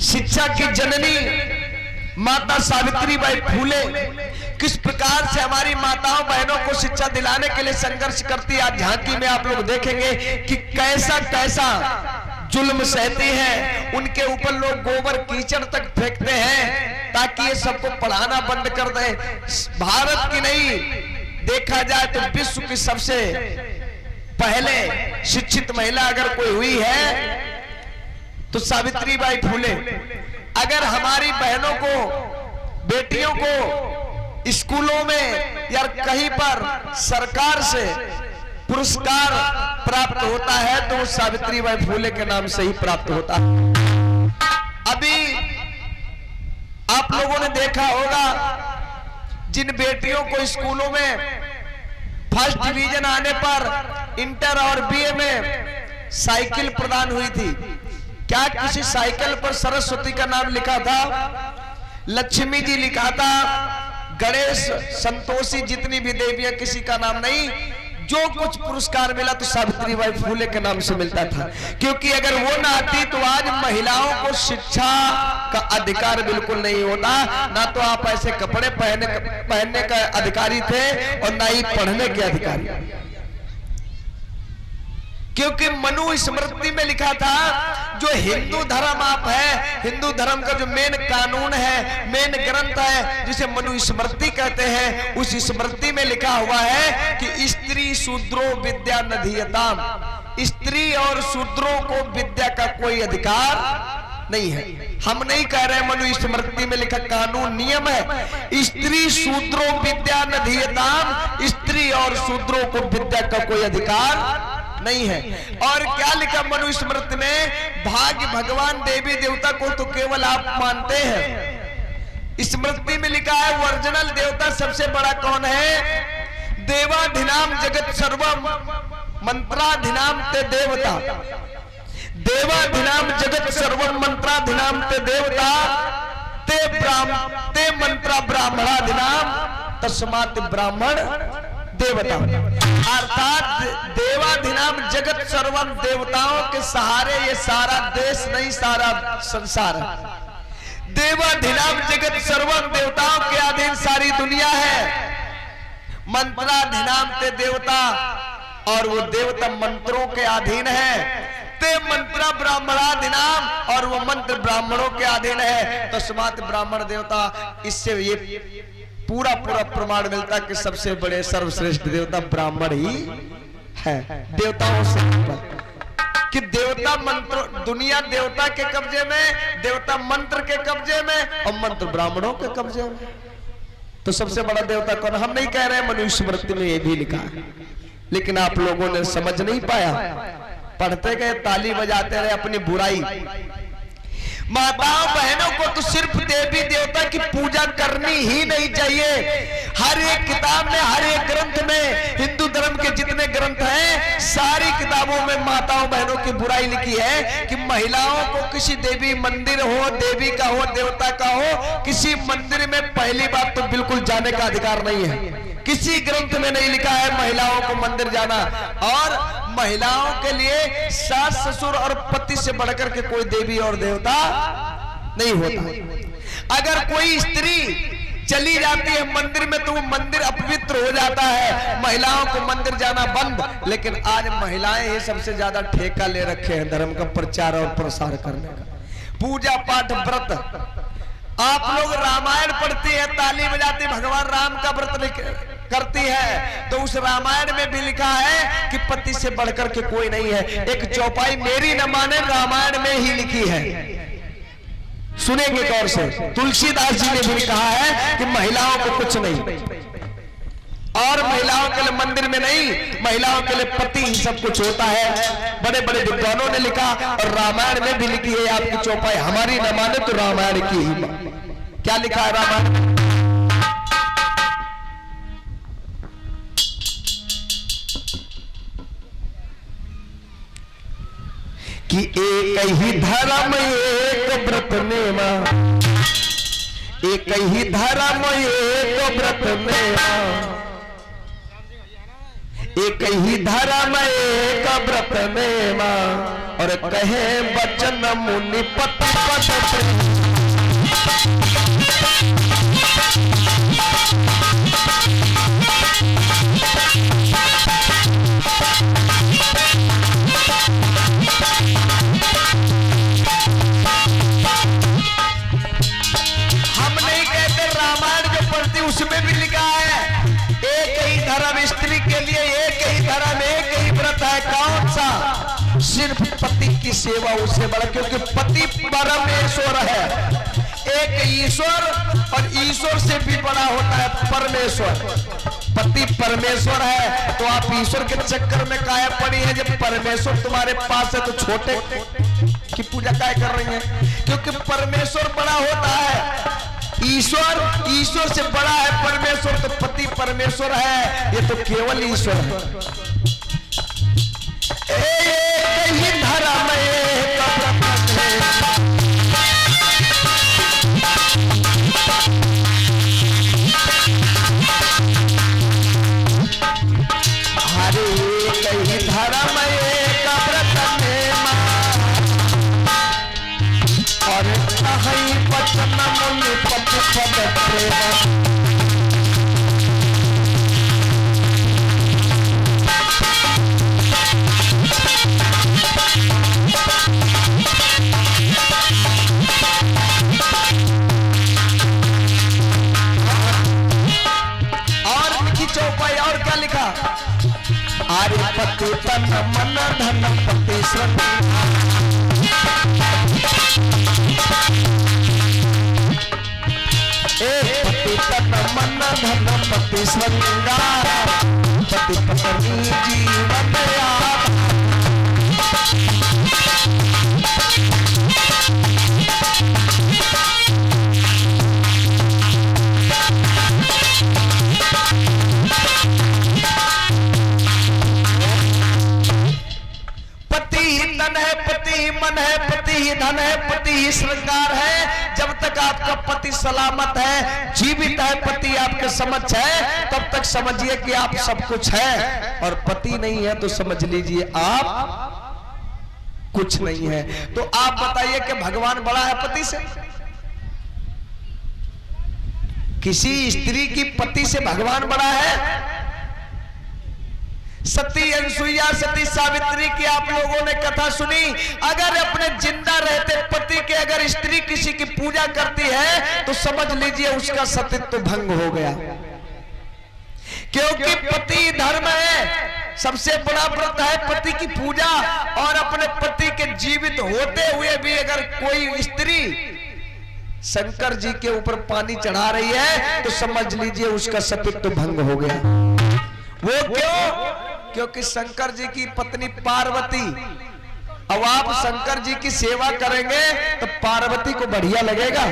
शिक्षा की जननी माता सावित्रीबाई फूले किस प्रकार से हमारी माताओं बहनों को शिक्षा दिलाने के लिए संघर्ष करती है। आज झांकी में आप लोग देखेंगे कि कैसा कैसा जुल्म सहती हैं। उनके ऊपर लोग गोबर कीचड़ तक फेंकते हैं ताकि ये सबको पढ़ाना बंद कर दे। भारत की नहीं, देखा जाए तो विश्व की सबसे पहले शिक्षित महिला अगर कोई हुई है तो सावित्रीबाई फूले। अगर हमारी बहनों को, बेटियों को स्कूलों में या कहीं पर सरकार से पुरस्कार प्राप्त होता है तो वो सावित्रीबाई फूले के नाम से ही प्राप्त होता है। अभी आप लोगों ने देखा होगा जिन बेटियों को स्कूलों में फर्स्ट डिवीजन आने पर इंटर और बीए में साइकिल प्रदान हुई थी, क्या किसी साइकिल पर सरस्वती का नाम लिखा था, लक्ष्मी जी लिखा था, गणेश, संतोषी, जितनी भी देवियां, किसी का नाम नहीं। जो कुछ पुरस्कार मिला तो सावित्रीबाई फूले के नाम से मिलता था, क्योंकि अगर वो ना आती तो आज महिलाओं को शिक्षा का अधिकार बिल्कुल नहीं होता। ना तो आप ऐसे कपड़े पहनने का अधिकारी थे और ना ही पढ़ने के अधिकारी, क्योंकि मनु स्मृति में लिखा था, जो हिंदू धर्म आप है, हिंदू धर्म का जो मेन कानून है, मेन ग्रंथ है, जिसे मनु स्मृति कहते हैं, उस स्मृति में लिखा हुआ है कि स्त्री शूद्रो विद्या नधीयताम, स्त्री और शूद्रों को विद्या का कोई अधिकार नहीं है। हम नहीं कह रहे, मनु स्मृति में लिखा कानून नियम है, स्त्री शूद्रो विद्या नधीयताम, स्त्री और शूद्रों को विद्या का कोई अधिकार नहीं है। और क्या लिखा मनु स्मृति में, भाग्य भगवान देवी देवता को तो केवल आप मानते हैं। स्मृति में लिखा है ओरिजिनल देवता सबसे बड़ा कौन है, देवाधिनाम जगत सर्वम मंत्राधिनाम ते देवता, देवाधिनाम जगत सर्वम मंत्राधिनाम ते देवता, ते मंत्रा ब्राह्मणाधिनाम तस्मात् ब्राह्मण देवता। अर्थात देवाधिनाम जगत सर्वम, देवताओं के सहारे ये सारा देश नहीं, सारा संसार है। देवाधिनाम जगत सर्वम, देवताओं के अधीन सारी दुनिया है। मंत्राधिनाम ते देवता, और वो देवता मंत्रों के अधीन है। ते मंत्रा ब्राह्मणाधिनाम, और वो मंत्र ब्राह्मणों के अधीन है। तस्मात् ब्राह्मण देवता, इससे ये पूरा प्रमाण मिलता कि सबसे बड़े सर्वश्रेष्ठ देवता ब्राह्मण ही है, देवताओं से कि देवता मंत्र, दुनिया देवता के कब्जे में, देवता मंत्र के कब्जे में, और मंत्र ब्राह्मणों के कब्जे में। तो सबसे बड़ा देवता कौन? हम नहीं कह रहे, मनु स्मृति में ये भी लिखा है, लेकिन आप लोगों ने समझ नहीं पाया, पढ़ते गए, ताली बजाते रहे अपनी बुराई। माताओं बहनों को तो सिर्फ देवी देवता की पूजा करनी ही नहीं चाहिए। हर एक किताब में, हर एक ग्रंथ में, हिंदू धर्म के जितने ग्रंथ हैं, सारी किताबों में माताओं बहनों की बुराई लिखी है कि महिलाओं को किसी देवी मंदिर हो, देवी का हो, देवता का हो, किसी मंदिर में पहली बात तो बिल्कुल जाने का अधिकार नहीं है। किसी ग्रंथ में नहीं लिखा है महिलाओं को मंदिर जाना। और महिलाओं के लिए सास ससुर और पति से बढ़कर के कोई देवी और देवता नहीं होता। अगर कोई स्त्री चली जाती है मंदिर में तो वो मंदिर अपवित्र हो जाता है, महिलाओं को मंदिर जाना बंद। लेकिन आज महिलाएं ही सबसे ज्यादा ठेका ले रखे हैं धर्म का प्रचार और प्रसार करने का, पूजा पाठ व्रत। आप लोग रामायण पढ़ती है, ताली बजाती, भगवान राम का व्रत करती है, तो उस रामायण में भी लिखा है कि पति से बढ़कर के कोई नहीं है। एक चौपाई मेरी न माने रामायण में ही लिखी है, सुनेंगे गौर से। तुलसीदास जी ने भी कहा है कि महिलाओं को कुछ नहीं, और महिलाओं के लिए मंदिर में नहीं, महिलाओं के लिए पति ही सब कुछ होता है। बड़े बड़े विद्वानों ने लिखा, और रामायण में भी लिखी है आपकी चौपाई, हमारी न माने तो रामायण की ही। क्या लिखा है रामायण? कि एक ही धर्म एक व्रत नेमा, एक ही धर्म एक व्रत नेमा, एक ही धर्म एक व्रत नेमा, और कहे बचन मुनि पति पद उसमें भी लिखा है एक ही धर्म स्त्री के लिए, एक ही धर्म, एक ही व्रत है। कौन सा? सिर्फ पति की सेवा उससे बड़ा, क्योंकि पति परमेश्वर है। एक ईश्वर और ईश्वर से भी बड़ा होता है परमेश्वर। पति परमेश्वर है तो आप ईश्वर के चक्कर में काहे पड़ी है? जब परमेश्वर तुम्हारे पास है तो छोटे की पूजा काहे कर रही है? क्योंकि परमेश्वर बड़ा होता है। ईश्वर से बड़ा है परमेश्वर, तो पति परमेश्वर है, ये तो केवल ईश्वर है। एक धर्म हरे कही धर्म एक व्रत और कहीं बचन मुनि पति पद प्रेम। और लिखी चौपाई, और क्या लिखा? आर्य पति तन मन धन पति श्रद्धा पति तन मन धन पति श्रृंगार पति पत्नी जीवन पति ही तन है, पति ही मन है, पति ही धन है, पति ही श्रृंगार है। जब तक आपका पति सलामत है, जीवित है, पति आपके समक्ष है, तब तक समझिए कि आप सब कुछ है। और पति नहीं है तो समझ लीजिए आप कुछ नहीं है। तो आप बताइए कि भगवान बड़ा है पति से? किसी स्त्री की पति से भगवान बड़ा है? सती अनसुईया, सती सावित्री की आप लोगों ने कथा सुनी। अगर अपने जिंदा रहते पति के अगर स्त्री किसी की पूजा करती है तो समझ लीजिए उसका सतीत्व भंग हो गया, क्योंकि पति धर्म है, सबसे बड़ा व्रत है पति की पूजा। और अपने पति के जीवित होते हुए भी अगर कोई स्त्री शंकर जी के ऊपर पानी चढ़ा रही है तो समझ लीजिए उसका सतीत्व भंग हो गया। वो क्यों? क्योंकि शंकर जी की पत्नी पार्वती, अब आप शंकर जी की सेवा करेंगे तो पार्वती को बढ़िया लगेगा?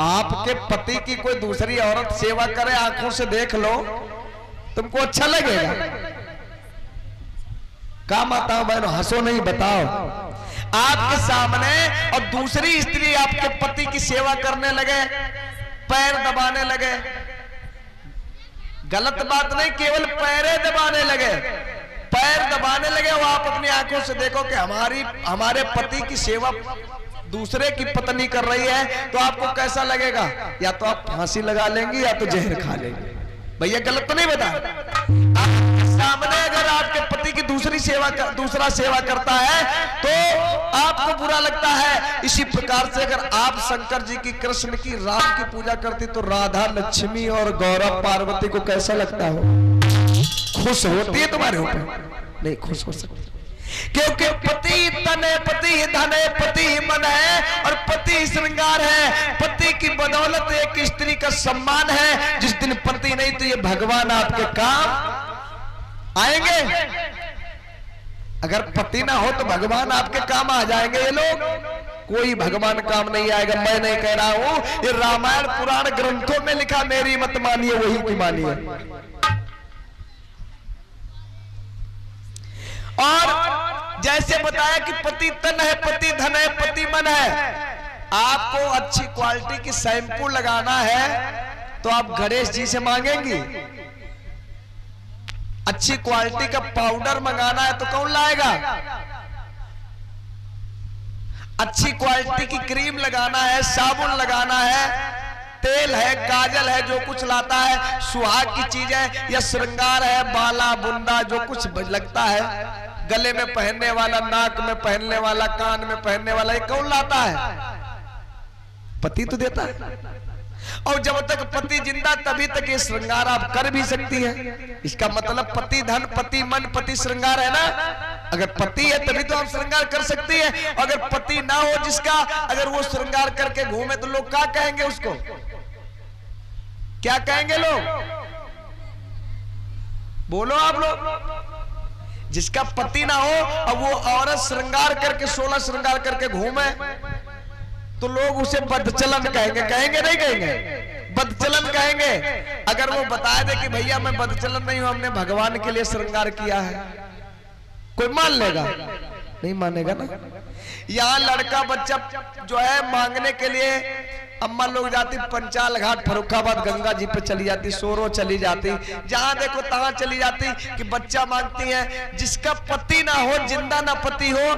आपके पति की कोई दूसरी औरत सेवा करे, आंखों से देख लो, तुमको अच्छा लगेगा? क्या माता बहनों, हंसो नहीं, बताओ। आपके सामने और दूसरी स्त्री आपके पति की सेवा करने लगे, पैर दबाने लगे, गलत बात नहीं, केवल पैरे दबाने लगे, पैर दबाने लगे, वो आप अपनी आंखों से देखो कि हमारे पति की सेवा दूसरे की पत्नी कर रही है, तो आपको कैसा लगेगा? या तो आप फांसी लगा लेंगे या तो जहर खा लेंगे। भैया गलत तो नहीं बता? सामने अगर आपके पति की दूसरा सेवा करता है तो आपको बुरा लगता है। इसी प्रकार से अगर आप शंकर जी की, कृष्ण की, राम की पूजा करती तो राधा, लक्ष्मी और गौरव, पार्वती को कैसा लगता हो? खुश होती है तुम्हारे ऊपर? नहीं खुश हो सकती, क्योंकि पति तन है, पति ही धन है, पति ही मन है और पति ही श्रृंगार है। पति की बदौलत एक स्त्री का सम्मान है। जिस दिन पति नहीं तो ये भगवान आपके काम आएंगे। अगर पति ना हो तो भगवान आपके काम आ जाएंगे। ये लोग, कोई भगवान काम नहीं आएगा। मैं नहीं कह रहा हूं, ये रामायण पुराण ग्रंथों में लिखा, मेरी मत मानिए, वही की मानिए। और जैसे बताया कि पति तन है, पति धन है, पति मन है। आपको अच्छी क्वालिटी की शैम्पू लगाना है तो आप गणेश जी से मांगेंगी। अच्छी क्वालिटी का पाउडर मंगाना है तो कौन लाएगा? अच्छी क्वालिटी की क्रीम लगाना है, साबुन लगाना है, तेल है, काजल है, जो कुछ लाता है, सुहाग की चीज है या श्रृंगार है, बाला बुंदा जो कुछ लगता है, गले में पहनने वाला, नाक में पहनने वाला, कान में पहनने वाला, ये कौन लाता है? पति तो देता है। और जब तक पति जिंदा तभी तक ये श्रृंगार आप कर भी सकती हैं। इसका मतलब पति धन, पति मन, पति श्रृंगार है ना। अगर पति है तभी तो आप श्रृंगार कर सकती है। अगर पति ना हो जिसका, अगर वो श्रृंगार करके घूमे तो लोग क्या कहेंगे उसको? क्या कहेंगे लोग? बोलो आप लोग। जिसका पति ना हो और वो औरत श्रृंगार करके 16 श्रृंगार करके घूमे तो लोग उसे बदचलन कहेंगे। कहेंगे नहीं कहेंगे? बदचलन कहेंगे। अगर वो बता दे कि भैया मैं बदचलन नहीं हूं, हमने भगवान के लिए श्रृंगार किया है, कोई मान लेगा? नहीं मानेगा ना। यहाँ लड़का बच्चा जो है मांगने के लिए अम्मा लोग जाती पंचाल घाट, फर्रुखाबाद, गंगा जी पे चली जाती, सोरो चली जाती, जहां देखो तहां चली जाती कि बच्चा मांगती है। जिसका पति ना हो, जिंदा ना पति हो,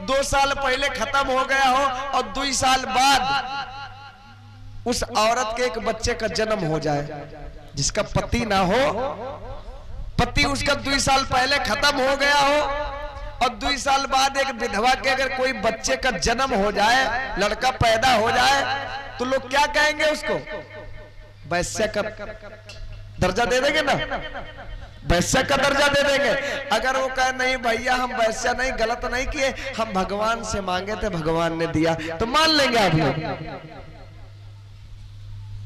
2 साल पहले खत्म हो गया हो और 2 साल बाद उस औरत के एक बच्चे का जन्म हो जाए, जिसका पति ना हो, पति उसका 2 साल पहले खत्म हो गया हो और 2 साल बाद एक विधवा के अगर कोई बच्चे का जन्म हो जाए, लड़का पैदा हो जाए, तो लोग क्या कहेंगे उसको? वैश्य का दर्जा दे देंगे ना, वैश्य का दर्जा दे देंगे। अगर वो कहे नहीं भैया हम वैश्य नहीं, गलत नहीं किए, हम भगवान से मांगे थे, भगवान ने दिया, तो मान लेंगे आप लोग।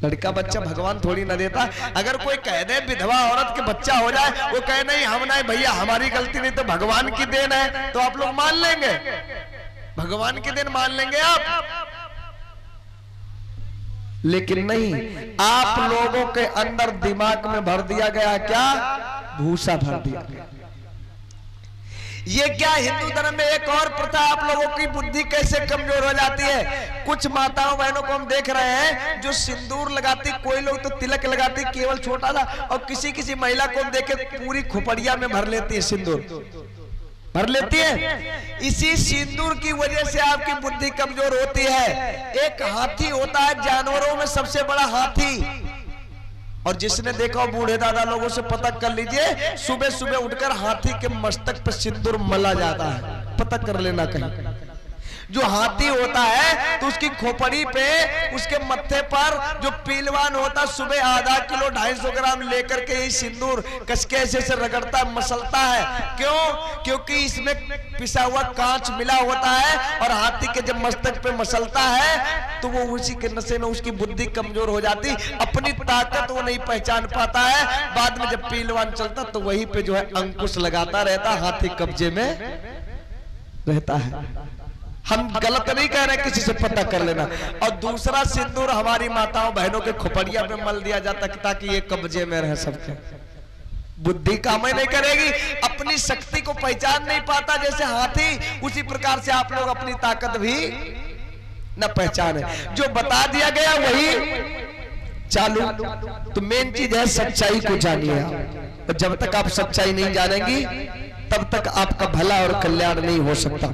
लड़का बच्चा भगवान थोड़ी ना देता। अगर कोई कह दे विधवा औरत के बच्चा हो जाए, वो कहे नहीं हम नहीं भैया हमारी गलती नहीं, तो भगवान की देन है, तो आप लोग मान लेंगे? भगवान की देन मान लेंगे आप? लेकिन नहीं, आप लोगों के अंदर दिमाग में भर दिया गया क्या? भूसा भर दिया गया। ये क्या हिंदू धर्म में एक और प्रथा, आप लोगों की बुद्धि कैसे कमजोर हो जाती है। कुछ माताओं बहनों को हम देख रहे हैं जो सिंदूर लगाती, कोई लोग तो तिलक लगाती केवल छोटा सा, और किसी किसी महिला को हम देखे पूरी खोपड़िया में भर लेती है, सिंदूर भर लेती है। इसी सिंदूर की वजह से आपकी बुद्धि कमजोर होती है। एक हाथी होता है जानवरों में सबसे बड़ा हाथी, और जिसने देखा बूढ़े दादा लोगों से पता कर लीजिए, सुबह सुबह उठकर हाथी के मस्तक पर सिंदूर मला जाता है, पता कर लेना कहीं। जो हाथी होता है तो उसकी खोपड़ी पे, उसके मत्थे पर जो पीलवान होता है, सुबह आधा किलो 250 ग्राम लेकर के ये सिंदूर कसके ऐसे से रगड़ता है, मसलता है। क्यों? क्योंकि इसमें पिसा हुआ कांच मिला होता है, और हाथी के जब मस्तक पे मसलता है तो वो उसी के नशे में उसकी बुद्धि कमजोर हो जाती, अपनी ताकत वो नहीं पहचान पाता है। बाद में जब पीलवान चलता तो वहीं पे जो है अंकुश लगाता रहता, हाथी कब्जे में रहता है। हम गलत नहीं कह रहे, किसी से पता कर लेना। और दूसरा सिंदूर हमारी माताओं बहनों के खोपड़िया में मल दिया जाता ताकि ये कब्जे में रहे सबके। बुद्धि काम ही नहीं करेगी, अपनी शक्ति को पहचान नहीं पाता जैसे हाथी, उसी प्रकार से आप लोग अपनी ताकत भी न पहचाने। जो बता दिया गया वही चालू। तो मेन चीज है सच्चाई को जानिए आप। जब तक आप सच्चाई नहीं जानेंगी तब तक आपका भला और कल्याण नहीं हो सकता।